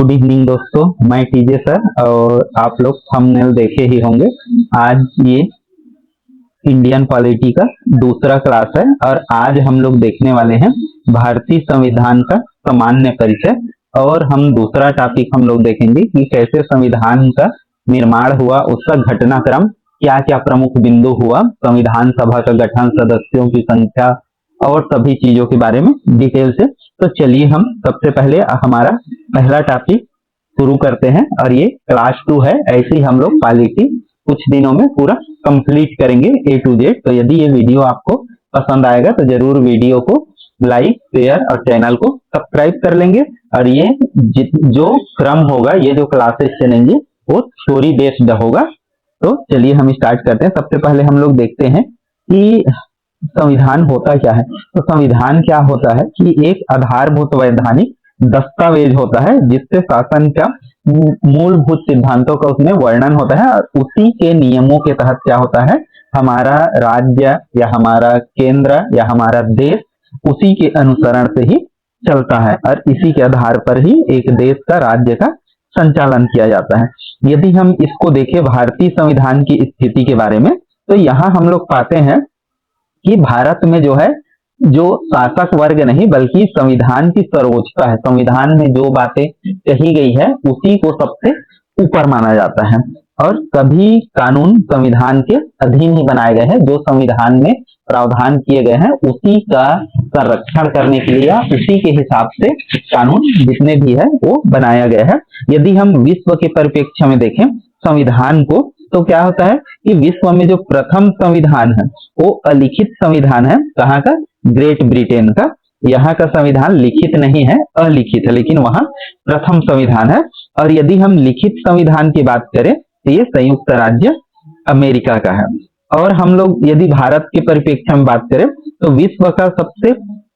Good evening दोस्तों, मैं TJ sir और आप लोग थंबनेल देखे ही होंगे। आज ये इंडियन पॉलिटी का दूसरा क्लास है और आज हम लोग देखने वाले हैं भारतीय संविधान का सामान्य परिचय। और हम दूसरा टॉपिक हम लोग देखेंगे कि कैसे संविधान का निर्माण हुआ, उसका घटनाक्रम, क्या क्या प्रमुख बिंदु हुआ, संविधान सभा का गठन, सदस्यों की संख्या और सभी चीजों के बारे में डिटेल से। तो चलिए हम सबसे पहले हमारा पहला टॉपिक शुरू करते हैं और ये क्लास 2 है। ऐसे ही हम लोग पॉलिटी कुछ दिनों में पूरा कंप्लीट करेंगे A to Z। तो यदि ये वीडियो आपको पसंद आएगा तो जरूर वीडियो को लाइक, शेयर और चैनल को सब्सक्राइब कर लेंगे। और ये जो क्रम होगा, ये जो क्लासेस चलेंगे वो थ्योरी बेस्ड होगा। तो चलिए हम स्टार्ट करते हैं। सबसे पहले हम लोग देखते हैं कि संविधान होता क्या है। तो संविधान क्या होता है कि एक आधारभूत वैधानिक दस्तावेज होता है जिससे शासन का मूलभूत सिद्धांतों का उसमें वर्णन होता है और उसी के नियमों के तहत क्या होता है, हमारा राज्य या हमारा केंद्र या हमारा देश उसी के अनुसरण से ही चलता है और इसी के आधार पर ही एक देश का, राज्य का संचालन किया जाता है। यदि हम इसको देखें भारतीय संविधान की स्थिति के बारे में, तो यहाँ हम लोग पाते हैं कि भारत में जो है, जो शासक वर्ग नहीं बल्कि संविधान की सर्वोच्चता है। संविधान में जो बातें कही गई है उसी को सबसे ऊपर माना जाता है और सभी कानून संविधान के अधीन ही बनाए गए हैं। जो संविधान में प्रावधान किए गए हैं उसी का संरक्षण करने के लिए उसी के हिसाब से कानून जितने भी है वो बनाया गया है। यदि हम विश्व के परिप्रेक्ष्य में देखें संविधान को, तो क्या होता है कि विश्व में जो प्रथम संविधान है वो अलिखित संविधान है। कहाँ का? ग्रेट ब्रिटेन का। यहाँ का संविधान लिखित नहीं है, अलिखित है, लेकिन वहां प्रथम संविधान है। और यदि हम लिखित संविधान की बात करें तो ये संयुक्त राज्य अमेरिका का है। और हम लोग यदि भारत के परिप्रेक्ष्य में बात करें तो विश्व का सबसे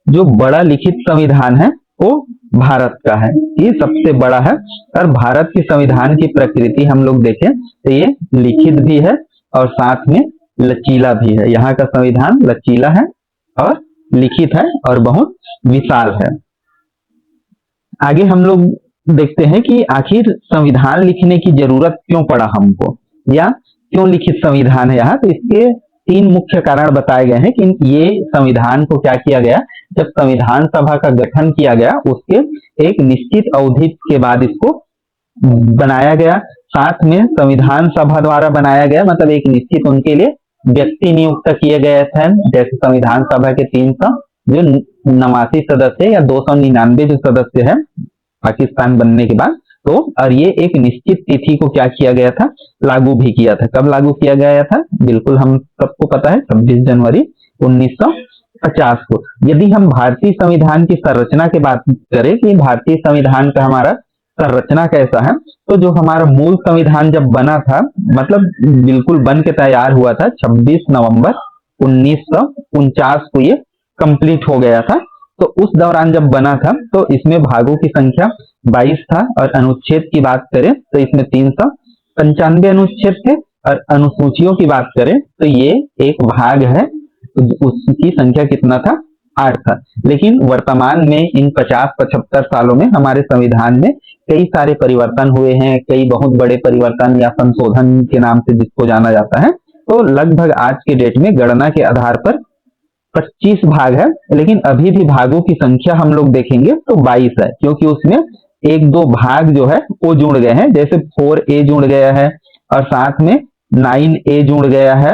जो बड़ा लिखित संविधान है वो भारत का है, ये सबसे बड़ा है। और भारत के संविधान की प्रकृति हम लोग देखें तो ये लिखित भी है और साथ में लचीला भी है। यहाँ का संविधान लचीला है और लिखित है और बहुत विशाल है। आगे हम लोग देखते हैं कि आखिर संविधान लिखने की जरूरत क्यों पड़ा हमको, या क्यों लिखित संविधान है यहाँ। तो इसके 3 मुख्य कारण बताए गए हैं कि ये संविधान को क्या किया गया, जब संविधान सभा का गठन किया गया उसके एक निश्चित अवधि के बाद इसको बनाया गया। साथ में संविधान सभा द्वारा बनाया गया, मतलब एक निश्चित उनके लिए व्यक्ति नियुक्त किए गए थे। जैसे संविधान सभा के 389 सदस्य या 299 जो सदस्य है पाकिस्तान बनने के बाद, तो और ये एक निश्चित तिथि को क्या किया गया था, लागू भी किया था। कब लागू किया गया था? बिल्कुल हम सबको पता है, 26 जनवरी 1950 को। यदि हम भारतीय संविधान की संरचना की बात करें कि भारतीय संविधान का हमारा संरचना कैसा है, तो जो हमारा मूल संविधान जब बना था, मतलब बिल्कुल बन के तैयार हुआ था 26 नवंबर 1949 को ये कंप्लीट हो गया था। तो उस दौरान जब बना था तो इसमें भागों की संख्या 22 था और अनुच्छेद की बात करें तो इसमें 395 अनुच्छेद थे और अनुसूचियों की बात करें तो ये एक भाग है, तो उसकी संख्या कितना था? 8 था। लेकिन वर्तमान में इन 50-75 सालों में हमारे संविधान में कई सारे परिवर्तन हुए हैं, कई बहुत बड़े परिवर्तन या संशोधन के नाम से जिसको जाना जाता है। तो लगभग आज के डेट में गणना के आधार पर 25 भाग है, लेकिन अभी भी भागों की संख्या हम लोग देखेंगे तो 22 है, क्योंकि उसमें 1-2 भाग जो है वो जुड़ गए हैं। जैसे 4A जुड़ गया है और साथ में 9A जुड़ गया है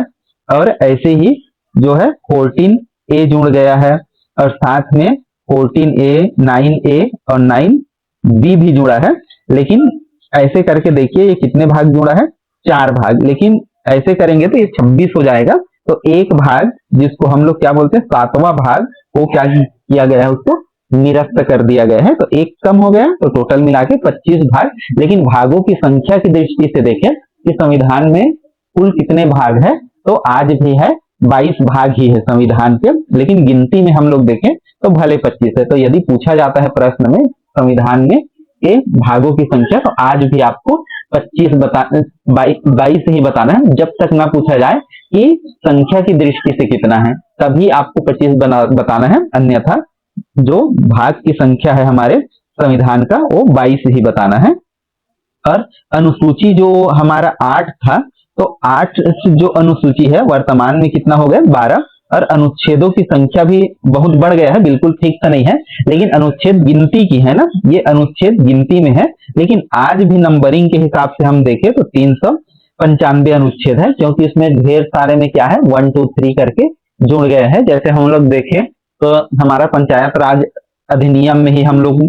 और ऐसे ही जो है 14A जुड़ गया है और साथ में 14A, 9A और 9B भी जुड़ा है। लेकिन ऐसे करके देखिए ये कितने भाग जुड़ा है? 4 भाग। लेकिन ऐसे करेंगे तो ये 26 हो जाएगा। तो एक भाग जिसको हम लोग क्या बोलते हैं 7वां भाग, वो क्या किया गया है, उसको निरस्त कर दिया गया है। तो एक कम हो गया, तो टोटल मिला के 25 भाग। लेकिन भागों की संख्या की दृष्टि से देखें कि संविधान में कुल कितने भाग है, तो आज भी है 22 भाग ही है संविधान के, लेकिन गिनती में हम लोग देखें तो भले 25 है। तो यदि पूछा जाता है प्रश्न में संविधान में के भागों की संख्या, तो आज भी आपको 22 ही बताना है। जब तक ना पूछा जाए कि संख्या की दृष्टि से कितना है, तभी आपको 25 बताना है। अन्यथा जो भाग की संख्या है हमारे संविधान का वो 22 ही बताना है। और अनुसूची जो हमारा 8 था, तो 8 जो अनुसूची है वर्तमान में कितना हो गया 12। और अनुच्छेदों की संख्या भी बहुत बढ़ गया है, बिल्कुल ठीक तो नहीं है, लेकिन अनुच्छेद गिनती की है ना, ये अनुच्छेद गिनती में है। लेकिन आज भी नंबरिंग के हिसाब से हम देखें तो 395 अनुच्छेद है, क्योंकि इसमें ढेर सारे में क्या है 1 2 3 करके जुड़ गए हैं। जैसे हम लोग देखें तो हमारा पंचायत राज अधिनियम में ही हम लोग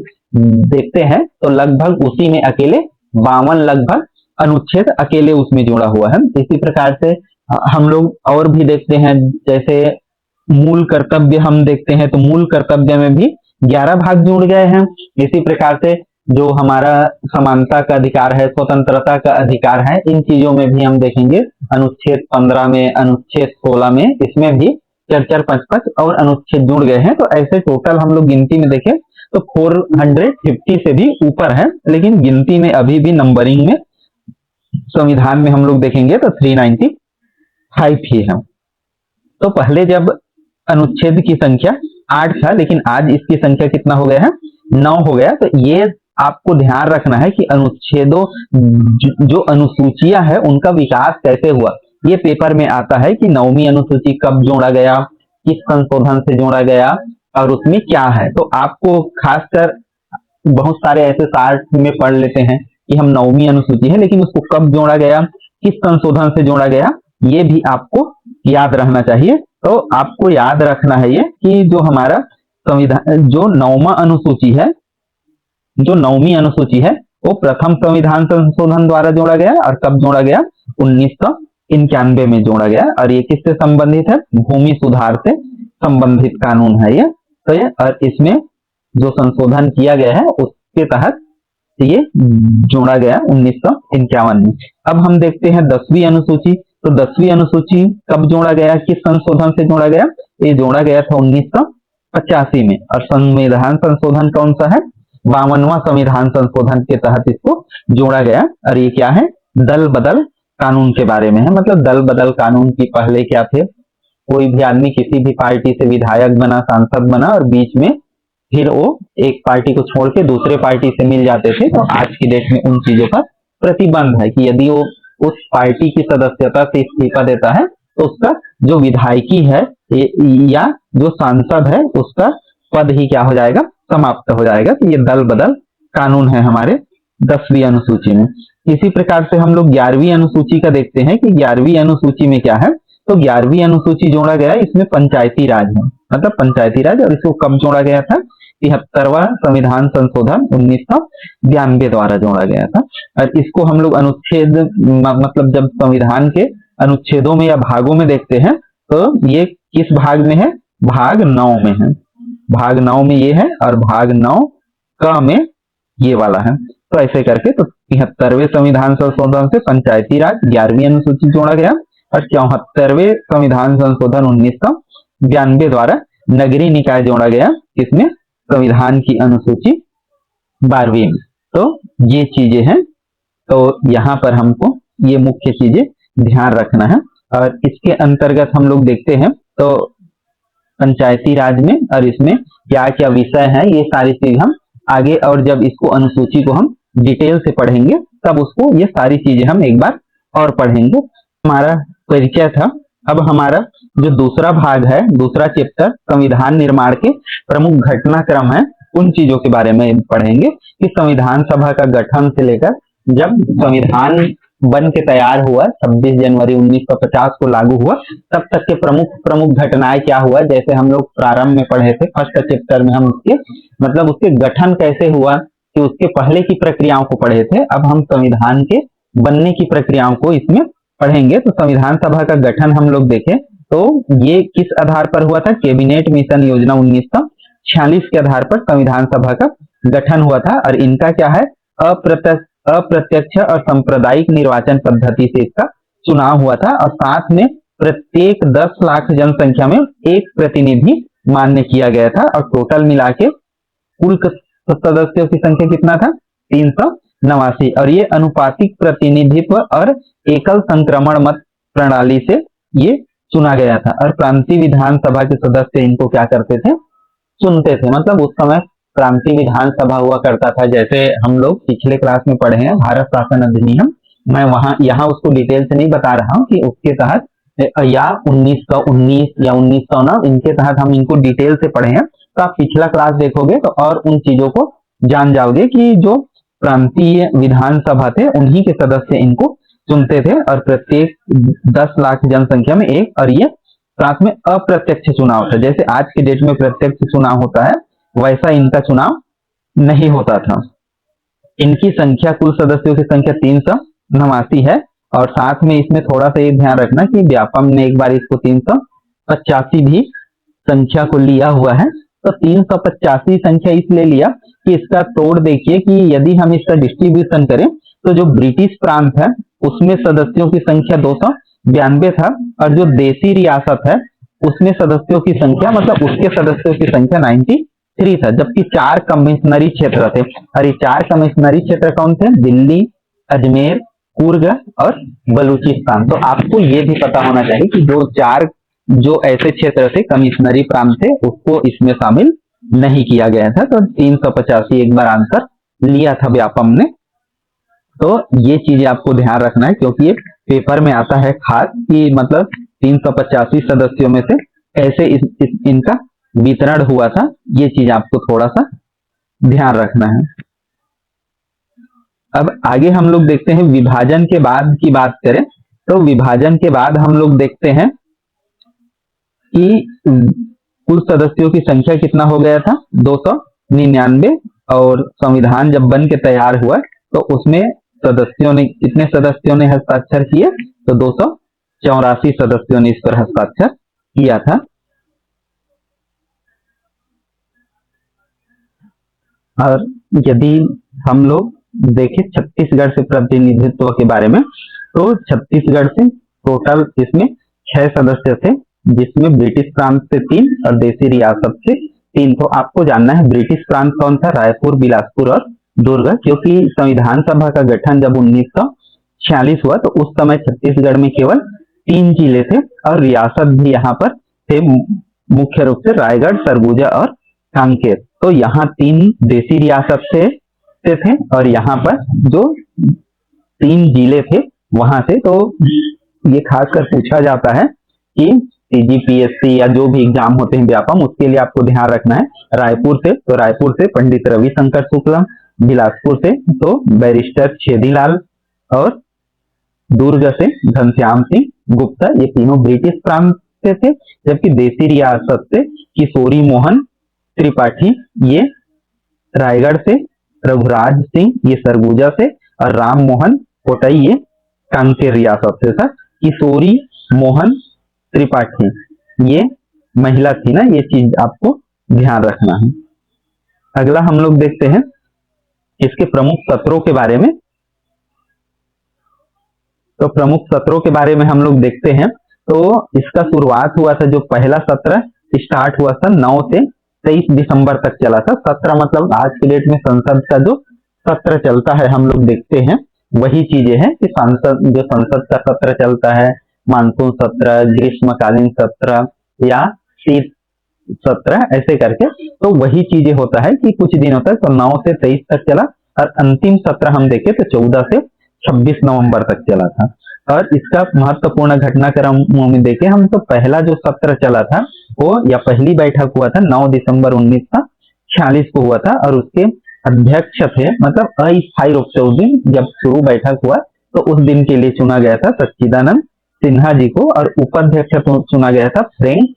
देखते हैं तो लगभग उसी में अकेले 52 लगभग अनुच्छेद अकेले उसमें जुड़ा हुआ है। इसी प्रकार से हम लोग और भी देखते हैं, जैसे मूल कर्तव्य हम देखते हैं तो मूल कर्तव्य में भी 11 भाग जुड़ गए हैं। इसी प्रकार से जो हमारा समानता का अधिकार है, स्वतंत्रता का अधिकार है, इन चीजों में भी हम देखेंगे अनुच्छेद 15 में, अनुच्छेद 16 में, इसमें भी 4 4 5 5 और अनुच्छेद जुड़ गए हैं। तो ऐसे टोटल हम लोग गिनती में देखें तो 450 से भी ऊपर है, लेकिन गिनती में अभी भी नंबरिंग में संविधान में हम लोग देखेंगे तो 395 ही है। तो पहले जब अनुच्छेद की संख्या 8 था, लेकिन आज इसकी संख्या कितना हो गया है 9 हो गया। तो ये आपको ध्यान रखना है कि अनुच्छेदों जो अनुसूचियां है उनका विकास कैसे हुआ। ये पेपर में आता है कि 9वीं अनुसूची कब जोड़ा गया, किस संशोधन से जोड़ा गया और उसमें क्या है। तो आपको खासकर बहुत सारे ऐसे सार्ट में पढ़ लेते हैं कि हम 9वीं अनुसूची है, लेकिन उसको कब जोड़ा गया, किस संशोधन से जोड़ा गया, ये भी आपको याद रहना चाहिए। तो आपको याद रखना है ये कि जो हमारा संविधान जो 9वां अनुसूची है, जो 9वीं अनुसूची है वो प्रथम संविधान संशोधन द्वारा जोड़ा गया और कब जोड़ा गया 1991 में जोड़ा गया। और ये किससे संबंधित है, भूमि सुधार से संबंधित कानून है ये। तो ये और इसमें जो संशोधन किया गया है उसके तहत ये जोड़ा गया 1951 में। अब हम देखते हैं 10वीं अनुसूची। तो 10वीं अनुसूची कब जोड़ा गया, किस संशोधन से जोड़ा गया, ये जोड़ा गया था 1985 में। और संविधान संशोधन कौन सा है, 52वां संविधान संशोधन के तहत इसको जोड़ा गया। और ये क्या है, दल बदल कानून के बारे में है। मतलब दल बदल कानून की पहले क्या थे, कोई भी आदमी किसी भी पार्टी से विधायक बना, सांसद बना और बीच में फिर वो एक पार्टी को छोड़ के दूसरे पार्टी से मिल जाते थे। तो आज की डेट में उन चीजों का प्रतिबंध है कि यदि वो उस पार्टी की सदस्यता से इस्तीफा देता है तो उसका जो विधायकी है या जो सांसद है उसका पद ही क्या हो जाएगा, समाप्त हो जाएगा। तो ये दल बदल कानून है हमारे 10वीं अनुसूची में। इसी प्रकार से हम लोग 11वीं अनुसूची का देखते हैं कि 11वीं अनुसूची में क्या है। तो 11वीं अनुसूची जोड़ा गया, इसमें पंचायती राज है, मतलब पंचायती राज। और इसको कब जोड़ा गया था, 73वां संविधान संशोधन 1992 द्वारा जोड़ा गया था। और इसको हम लोग अनुच्छेद मतलब जब संविधान के अनुच्छेदों में या भागों में देखते हैं तो ये किस भाग में है, भाग 9 में है। भाग 9 में ये है और भाग 9 क में ये वाला है। तो ऐसे करके तो 73वें संविधान संशोधन से पंचायती राज 11वीं अनुसूची जोड़ा गया और 74वें संविधान संशोधन 1992 द्वारा नगरीय निकाय जोड़ा गया, इसमें संविधान की अनुसूची 12वीं में। तो ये चीजें हैं, तो यहाँ पर हमको ये मुख्य चीजें ध्यान रखना है। और इसके अंतर्गत हम लोग देखते हैं तो पंचायती राज में और इसमें क्या क्या विषय है, ये सारी चीज हम आगे और जब इसको अनुसूची को हम डिटेल से पढ़ेंगे तब उसको ये सारी चीजें हम एक बार और पढ़ेंगे। हमारा परिचय था। अब हमारा जो दूसरा भाग है, दूसरा चैप्टर संविधान निर्माण के प्रमुख घटनाक्रम है, उन चीजों के बारे में पढ़ेंगे कि संविधान सभा का गठन से लेकर जब संविधान बन के तैयार हुआ 26 जनवरी 1950 को लागू हुआ तब तक के प्रमुख घटनाएं क्या हुआ। जैसे हम लोग प्रारंभ में पढ़े थे, फर्स्ट चैप्टर में हम उसके मतलब उसके गठन कैसे हुआ कि उसके पहले की प्रक्रियाओं को पढ़े थे। अब हम संविधान के बनने की प्रक्रियाओं को इसमें पढ़ेंगे। तो संविधान सभा का गठन हम लोग देखें तो ये किस आधार पर हुआ था, कैबिनेट मिशन योजना 1946 के आधार पर संविधान सभा का गठन हुआ था। और इनका क्या है, अप्रत्यक्ष और सांप्रदायिक निर्वाचन पद्धति से इसका चुनाव हुआ था। और साथ में प्रत्येक 10 लाख जनसंख्या में एक प्रतिनिधि मान्य किया गया था। और टोटल मिला के कुल सदस्यों की संख्या कितना था, 389। और ये अनुपातिक प्रतिनिधित्व और एकल संक्रमण मत प्रणाली से ये चुना गया था। और प्रांतीय विधानसभा के सदस्य इनको क्या करते थे, चुनते थे। मतलब उस समय प्रांतीय विधानसभा हुआ करता था, जैसे हम लोग पिछले क्लास में पढ़े हैं भारत शासन अधिनियम। मैं वहां यहाँ उसको डिटेल से नहीं बता रहा हूँ कि उसके तहत या 1919 या 1909 इनके तहत हम इनको डिटेल से पढ़े हैं। तो आप पिछला क्लास देखोगे तो और उन चीजों को जान जाओगे कि जो प्रांतीय विधानसभा थे उन्हीं के सदस्य इनको चुनते थे, और प्रत्येक 10 लाख जनसंख्या में एक, और ये साथ में अप्रत्यक्ष चुनाव था। जैसे आज के डेट में प्रत्यक्ष चुनाव होता है वैसा इनका चुनाव नहीं होता था। इनकी संख्या, कुल सदस्यों की संख्या 389 है, और साथ में इसमें थोड़ा सा ये ध्यान रखना कि व्यापम ने एक बार इसको 385 भी संख्या को लिया हुआ है। तो 385 संख्या इसलिए लिया कि इसका तोड़ देखिए कि यदि हम इसका डिस्ट्रीब्यूशन करें तो जो ब्रिटिश प्रांत है उसमें सदस्यों की संख्या 292 था, और जो देसी रियासत है उसमें सदस्यों की संख्या, मतलब उसके सदस्यों की संख्या 93 था, जबकि 4 कमिश्नरी क्षेत्र थे। और ये 4 कमिश्नरी क्षेत्र कौन थे? दिल्ली, अजमेर, कुर्ग और बलूचिस्तान। तो आपको ये भी पता होना चाहिए कि जो 4 जो ऐसे क्षेत्र थे कमिश्नरी प्रांत थे उसको इसमें शामिल नहीं किया गया था। तो 385 एक बार आंसर लिया था व्यापम ने। तो ये चीजें आपको ध्यान रखना है, क्योंकि ये पेपर में आता है खास कि मतलब 385 सदस्यों में से कैसे इनका वितरण हुआ था। ये चीज आपको थोड़ा सा ध्यान रखना है। अब आगे हम लोग देखते हैं विभाजन के बाद की बात करें तो विभाजन के बाद हम लोग देखते हैं कि कुल सदस्यों की संख्या कितना हो गया था? 299। और संविधान जब बन के तैयार हुआ तो उसमें सदस्यों ने, कितने सदस्यों ने हस्ताक्षर किए? तो 284 सदस्यों ने इस पर हस्ताक्षर किया था। और यदि हम लोग देखें छत्तीसगढ़ से प्रतिनिधित्व के बारे में, तो छत्तीसगढ़ से टोटल इसमें 6 सदस्य थे, जिसमें ब्रिटिश प्रांत से 3 और देसी रियासत से 3। तो आपको जानना है ब्रिटिश प्रांत कौन था? रायपुर, बिलासपुर और दुर्ग। क्योंकि संविधान सभा का गठन जब 1946 हुआ तो उस समय छत्तीसगढ़ में केवल 3 जिले थे, और रियासत भी यहाँ पर थे, मुख्य रूप से रायगढ़, सरगुजा और कांकेर। तो यहाँ 3 देसी रियासत से थे, और यहाँ पर जो 3 जिले थे वहां से। तो ये खासकर पूछा जाता है कि सीजीपीएससी या जो भी एग्जाम होते हैं व्यापम, उसके लिए आपको ध्यान रखना है। रायपुर से, तो रायपुर से पंडित रविशंकर शुक्ला, बिलासपुर से तो बैरिस्टर छेदीलाल, और दुर्ग से घनश्याम सिंह गुप्ता। ये तीनों ब्रिटिश प्रांत से थे, जबकि देसी रियासत से किशोरी मोहन त्रिपाठी, ये रायगढ़ से, रघुराज सिंह ये सरगुजा से, और राम मोहन कोटई ये कांकेर रियासत से था। किशोरी मोहन त्रिपाठी ये महिला थी ना, ये चीज आपको ध्यान रखना है। अगला हम लोग देखते हैं इसके प्रमुख सत्रों के बारे में। तो प्रमुख सत्रों के बारे में हम लोग देखते हैं तो इसका शुरुआत हुआ था, जो पहला सत्र स्टार्ट हुआ था 9 से 23 दिसंबर तक चला था। सत्र मतलब आज के डेट में संसद का जो सत्र चलता है हम लोग देखते हैं वही चीजें हैं कि संसद का सत्र चलता है, मानसून सत्र, ग्रीष्मकालीन सत्र या शीत सत्र, ऐसे करके। तो वही चीजें होता है कि कुछ दिनों तक, तो 9 से 23 तक चला, और अंतिम सत्र हम देखें तो 14 से 26 नवंबर तक चला था। और इसका महत्वपूर्ण घटनाक्रम में देखें हम तो पहला जो सत्र चला था वो, या पहली बैठक हुआ था 9 दिसंबर 1946 को हुआ था, और उसके अध्यक्ष थे, मतलब अस्थायी रूप से उस दिन जब शुरू बैठक हुआ तो उस दिन के लिए चुना गया था सच्चिदानंद सिन्हा जी को, और उपाध्यक्ष चुना गया था फ्रैंक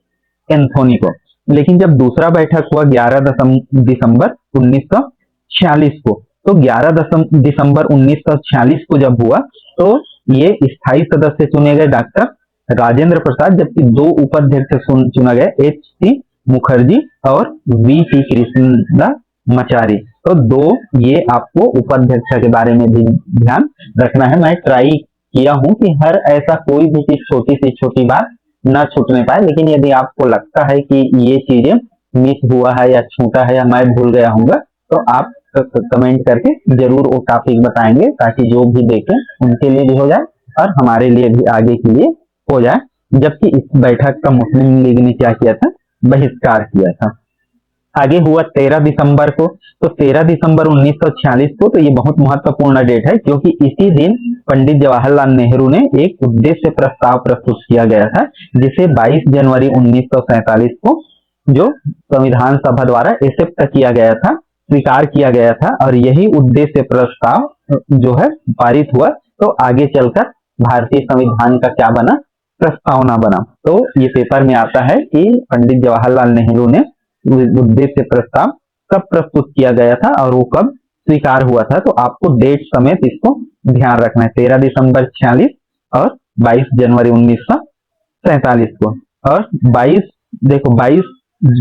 एंथोनी को। लेकिन जब दूसरा बैठक हुआ 11 दिसंबर 1946 को, तो 11 दिसंबर 1946 को जब हुआ तो ये स्थायी सदस्य चुने गए डॉक्टर राजेंद्र प्रसाद, जबकि 2 उपाध्यक्ष चुना गया H.C. मुखर्जी और V.P. कृष्णमाचारी। तो 2 ये आपको उपाध्यक्ष के बारे में भी ध्यान रखना है। मैं ट्राई किया हूं कि हर ऐसा कोई भी चीज छोटी से छोटी बात ना छूटने पाए, लेकिन यदि आपको लगता है कि ये चीजें मिस हुआ है या छूटा है या मैं भूल गया हूँगा तो आप कमेंट करके जरूर वो टॉपिक बताएंगे, ताकि जो भी देखें उनके लिए भी हो जाए और हमारे लिए भी आगे के लिए हो जाए। जबकि इस बैठक का मुस्लिम लीग ने क्या किया था? बहिष्कार किया था। आगे हुआ 13 दिसंबर को। तो 13 दिसंबर 1946 को, तो ये बहुत महत्वपूर्ण डेट है क्योंकि इसी दिन पंडित जवाहरलाल नेहरू ने एक उद्देश्य प्रस्ताव प्रस्तुत किया गया था, जिसे 22 जनवरी 1947 को जो संविधान सभा द्वारा एक्सेप्ट किया गया था, स्वीकार किया गया था, और यही उद्देश्य प्रस्ताव जो है पारित हुआ। तो आगे चलकर भारतीय संविधान का क्या बना, प्रस्तावना बना। तो ये पेपर में आता है कि पंडित जवाहरलाल नेहरू ने उद्देश्य प्रस्ताव कब प्रस्तुत किया गया था और वो कब स्वीकार हुआ था। तो आपको डेट समेत इसको ध्यान रखना है, 13 दिसंबर 46 और 22 जनवरी 1947 को। और 22 देखो 22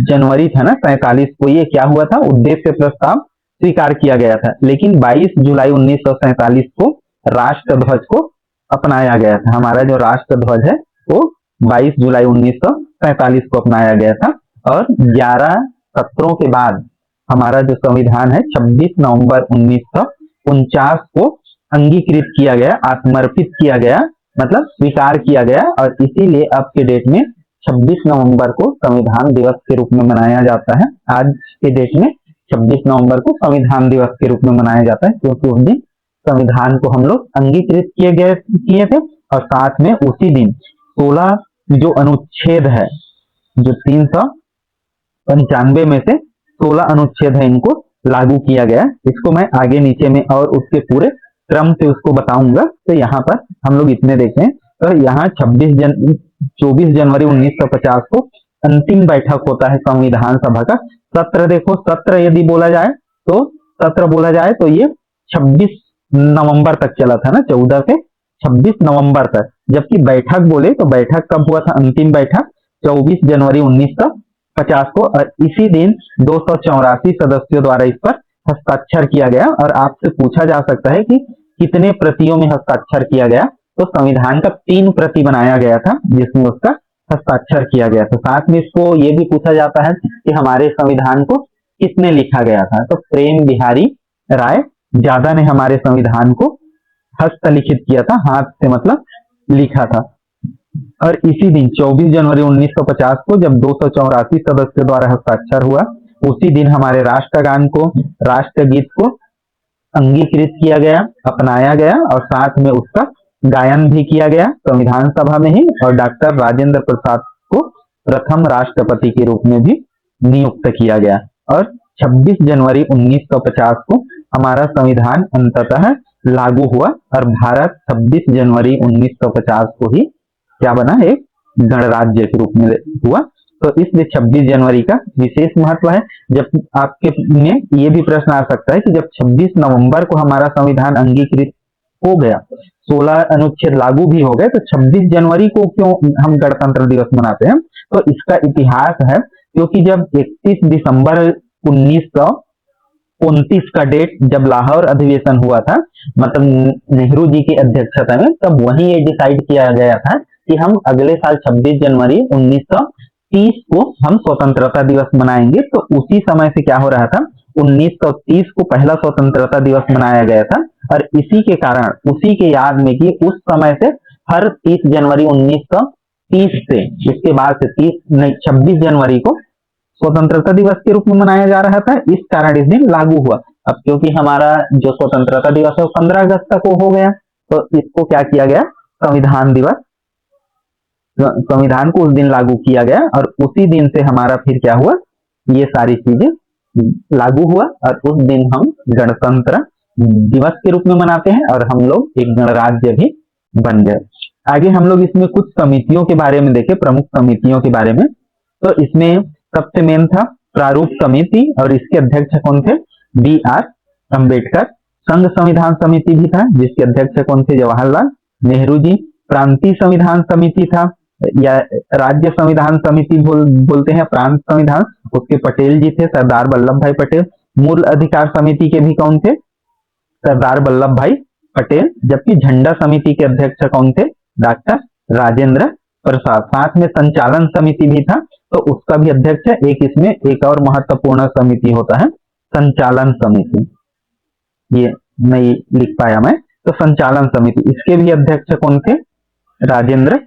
जनवरी था ना 47 को, ये क्या हुआ था, उद्देश्य प्रस्ताव स्वीकार किया गया था। लेकिन 22 जुलाई 1947 को राष्ट्र ध्वज को अपनाया गया था। हमारा जो राष्ट्र ध्वज है वो 22 जुलाई 1947 को अपनाया गया था। और 11 सत्रों के बाद हमारा जो संविधान है 26 नवंबर 1949 को अंगीकृत किया गया, आत्मर्पित किया गया, मतलब स्वीकार किया गया। और इसीलिए अब के डेट में 26 नवंबर को संविधान दिवस के रूप में मनाया जाता है। आज के डेट में 26 नवंबर को संविधान दिवस के रूप में मनाया जाता है क्योंकि उस दिन संविधान को हम लोग अंगीकृत किए थे। और साथ में उसी दिन 16 जो अनुच्छेद है, जो 395 में से 16 अनुच्छेद है, इनको लागू किया गया। इसको मैं आगे नीचे में और उसके पूरे क्रम से उसको बताऊंगा। तो यहाँ पर हम लोग इतने देखें तो यहाँ 24 जनवरी 1950 को अंतिम बैठक होता है संविधान सभा का। सत्र देखो, सत्र यदि बोला जाए तो सत्र बोला जाए तो ये 26 नवंबर तक चला था ना, 14 से 26 नवंबर तक। जबकि बैठक बोले तो बैठक कब हुआ था, अंतिम बैठक 24 जनवरी 1950 को। और इसी दिन 284 सदस्यों द्वारा इस पर हस्ताक्षर किया गया। और आपसे पूछा जा सकता है कि कितने प्रतियों में हस्ताक्षर किया गया, तो संविधान का 3 प्रति बनाया गया था जिसमें उसका हस्ताक्षर किया गया था। साथ में इसको ये भी पूछा जाता है कि हमारे संविधान को किसने लिखा गया था, तो प्रेम बिहारी राय ज्यादा ने हमारे संविधान को हस्तलिखित किया था, हाथ से मतलब लिखा था। और इसी दिन 24 जनवरी 1950 को जब 284 सदस्यों द्वारा हस्ताक्षर हुआ, उसी दिन हमारे राष्ट्रगान को, राष्ट्रगीत को अंगीकृत किया गया, अपनाया गया और साथ में उसका गायन भी किया गया संविधान सभा में ही। और डॉक्टर राजेंद्र प्रसाद को प्रथम राष्ट्रपति के रूप में भी नियुक्त किया गया। और 26 जनवरी 1950 को हमारा संविधान अंततः लागू हुआ और भारत 26 जनवरी 1950 को ही क्या बना, एक गणराज्य के रूप में हुआ। तो इसलिए 26 जनवरी का विशेष महत्व है। जब आपके में ये भी प्रश्न आ सकता है कि जब 26 नवंबर को हमारा संविधान अंगीकृत हो गया, 16 अनुच्छेद लागू भी हो गए, तो 26 जनवरी को क्यों हम गणतंत्र दिवस मनाते हैं। तो इसका इतिहास है क्योंकि जब 31 दिसंबर 1929 का डेट जब लाहौर अधिवेशन हुआ था, मतलब नेहरू जी की अध्यक्षता में, तब वहीं ये डिसाइड किया गया था कि हम अगले साल 26 जनवरी 1930 को हम स्वतंत्रता दिवस मनाएंगे। तो उसी समय से क्या हो रहा था, 1930 को पहला स्वतंत्रता दिवस मनाया गया था। और इसी के कारण, उसी के याद में कि उस समय से हर 30 जनवरी 1930 से, इसके बाद से 26 जनवरी को स्वतंत्रता दिवस के रूप में मनाया जा रहा था। इस कारण इस दिन लागू हुआ। अब क्योंकि हमारा जो स्वतंत्रता दिवस है वो 15 अगस्त तक हो गया, तो इसको क्या किया गया, संविधान दिवस, संविधान को उस दिन लागू किया गया। और उसी दिन से हमारा फिर क्या हुआ, ये सारी चीजें लागू हुआ और उस दिन हम गणतंत्र दिवस के रूप में मनाते हैं और हम लोग एक गणराज्य भी बन गए। आगे हम लोग इसमें कुछ समितियों के बारे में देखें, प्रमुख समितियों के बारे में। तो इसमें सबसे मेन था प्रारूप समिति और इसके अध्यक्ष कौन थे, BR अम्बेडकर। संघ संविधान समिति भी था जिसके अध्यक्ष कौन थे, जवाहरलाल नेहरू जी। प्रांतीय संविधान समिति था या राज्य संविधान समिति बोलते हैं, प्रांत संविधान, उसके पटेल जी थे, सरदार वल्लभ भाई पटेल। मूल अधिकार समिति के भी कौन थे, सरदार वल्लभ भाई पटेल। जबकि झंडा समिति के अध्यक्ष कौन थे, डॉक्टर राजेंद्र प्रसाद। साथ में संचालन समिति भी था, तो उसका भी अध्यक्ष है। एक इसमें एक और महत्वपूर्ण समिति होता है संचालन समिति, ये नहीं लिख पाया मैं, तो संचालन समिति, इसके भी अध्यक्ष कौन थे, राजेंद्र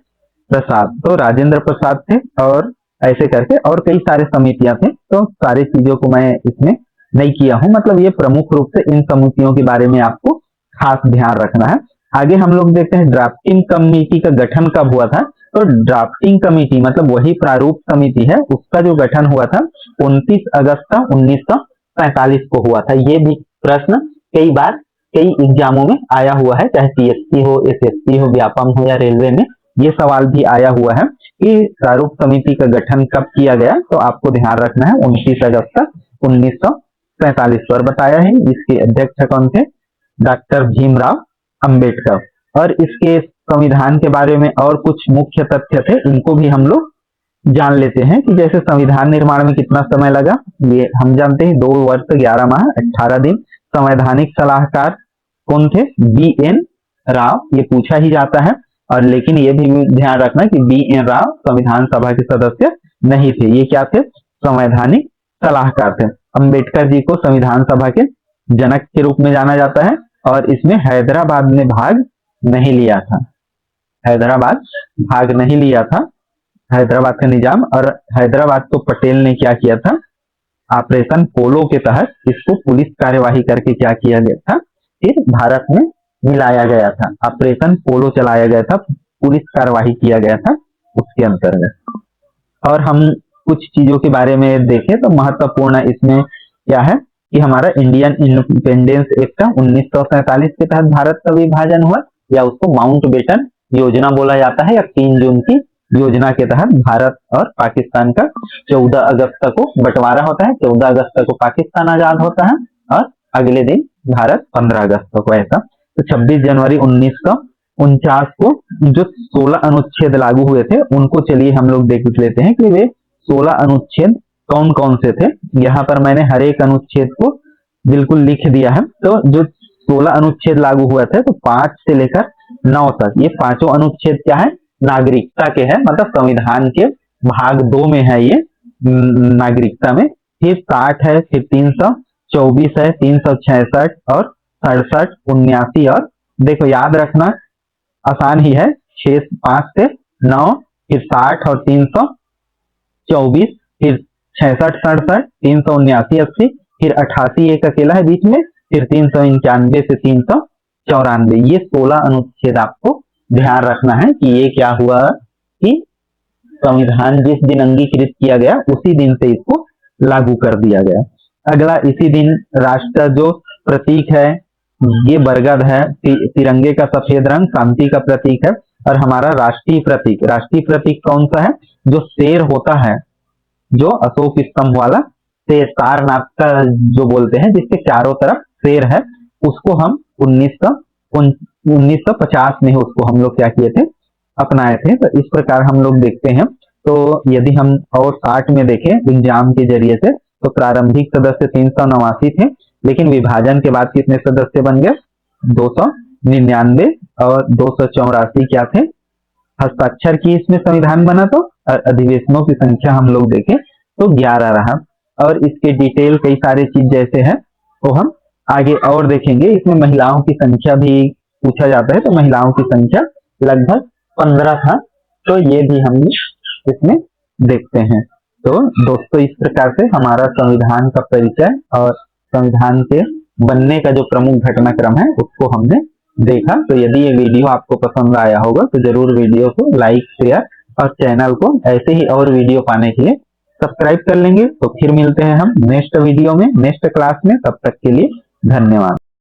प्रसाद। तो राजेंद्र प्रसाद थे और ऐसे करके और कई सारे समितियां थे तो सारी चीजों को मैं इसमें नहीं किया हूं, मतलब ये प्रमुख रूप से इन समितियों के बारे में आपको खास ध्यान रखना है। आगे हम लोग देखते हैं ड्राफ्टिंग कमेटी का गठन कब हुआ था। तो ड्राफ्टिंग कमेटी मतलब वही प्रारूप समिति है, उसका जो गठन हुआ था 29 अगस्त 1947 को हुआ था। ये भी प्रश्न कई बार कई एग्जामों में आया हुआ है, चाहे पीएससी हो, एसएससी हो, व्यापम हो या रेलवे में, ये सवाल भी आया हुआ है कि प्रारूप समिति का गठन कब किया गया। तो आपको ध्यान रखना है 29 अगस्त 1947 पर बताया है। इसके अध्यक्ष कौन थे? डॉक्टर भीमराव अंबेडकर। और इसके संविधान के बारे में और कुछ मुख्य तथ्य थे, इनको भी हम लोग जान लेते हैं कि जैसे संविधान निर्माण में कितना समय लगा, ये हम जानते हैं 2 वर्ष 11 माह 18 दिन। संवैधानिक सलाहकार कौन थे? बी.एन. राव, ये पूछा ही जाता है। और लेकिन ये भी ध्यान रखना कि बी.एन. राव संविधान सभा के सदस्य नहीं थे, ये क्या थे? संवैधानिक सलाहकार थे। अंबेडकर जी को संविधान सभा के जनक के रूप में जाना जाता है और इसमें हैदराबाद ने भाग नहीं लिया था, हैदराबाद भाग नहीं लिया था, हैदराबाद का निजाम। और हैदराबाद को पटेल ने क्या किया था? ऑपरेशन पोलो के तहत इसको पुलिस कार्यवाही करके क्या किया गया था? फिर भारत में मिलाया गया था। ऑपरेशन पोलो चलाया गया था, पुलिस कार्यवाही किया गया था उसके अंतर्गत। और हम कुछ चीजों के बारे में देखें तो महत्वपूर्ण इसमें क्या है कि हमारा इंडियन इंडिपेंडेंस एक्ट 1947 के तहत भारत का विभाजन हुआ, या उसको माउंटबेटन योजना बोला जाता है, या 3 जून की योजना के तहत भारत और पाकिस्तान का 14 अगस्त को बंटवारा होता है। 14 अगस्त को पाकिस्तान आजाद होता है और अगले दिन भारत 15 अगस्त को। ऐसा तो 26 जनवरी 1949 को जो 16 अनुच्छेद लागू हुए थे उनको चलिए हम लोग देख लेते हैं कि वे 16 अनुच्छेद कौन कौन से थे। यहाँ पर मैंने हर एक अनुच्छेद को बिल्कुल लिख दिया है। तो जो 16 अनुच्छेद लागू हुए थे तो 5 से लेकर 9 तक, ये पांचों अनुच्छेद क्या है? नागरिकता के हैं, मतलब संविधान के भाग 2 में है ये, नागरिकता में। फिर 60 है, फिर 324 है, 366 और 67, 79 और देखो याद रखना आसान ही है, 5 से 9, फिर 60 और 324, फिर 66, 67, 379, 80, फिर 88 एक अकेला है बीच में, फिर 391 से 394। ये 16 अनुच्छेद आपको ध्यान रखना है कि ये क्या हुआ कि संविधान जिस दिन अंगीकृत किया गया उसी दिन से इसको लागू कर दिया गया। अगला, इसी दिन राष्ट्र जो प्रतीक है ये बरगद है, तिरंगे का सफेद रंग शांति का प्रतीक है। और हमारा राष्ट्रीय प्रतीक कौन सा है? जो शेर होता है, जो अशोक स्तंभ वाला शेर, सारनाथ का जो बोलते हैं, जिसके चारों तरफ शेर है, उसको हम 1950 में उसको हम लोग क्या किए थे? अपनाए थे। तो इस प्रकार हम लोग देखते हैं। तो यदि हम और 60 में देखें एग्जाम के जरिए से, तो प्रारंभिक सदस्य 389 थे, लेकिन विभाजन के बाद कितने सदस्य बन गए? 299 और 284 क्या थे? हस्ताक्षर की इसमें संविधान बना। तो अधिवेशनों की संख्या हम लोग देखें तो 11 रहा। और इसके डिटेल कई सारे चीज जैसे है तो हम आगे और देखेंगे। इसमें महिलाओं की संख्या भी पूछा जाता है, तो महिलाओं की संख्या लगभग 15 था, तो ये भी हम इसमें देखते हैं। तो दोस्तों इस प्रकार से हमारा संविधान का परिचय और संविधान के बनने का जो प्रमुख घटनाक्रम है उसको हमने देखा। तो यदि ये वीडियो आपको पसंद आया होगा तो जरूर वीडियो को लाइक, शेयर और चैनल को ऐसे ही और वीडियो पाने के लिए सब्सक्राइब कर लेंगे। तो फिर मिलते हैं हम नेक्स्ट वीडियो में, नेक्स्ट क्लास में। तब तक के लिए धन्यवाद।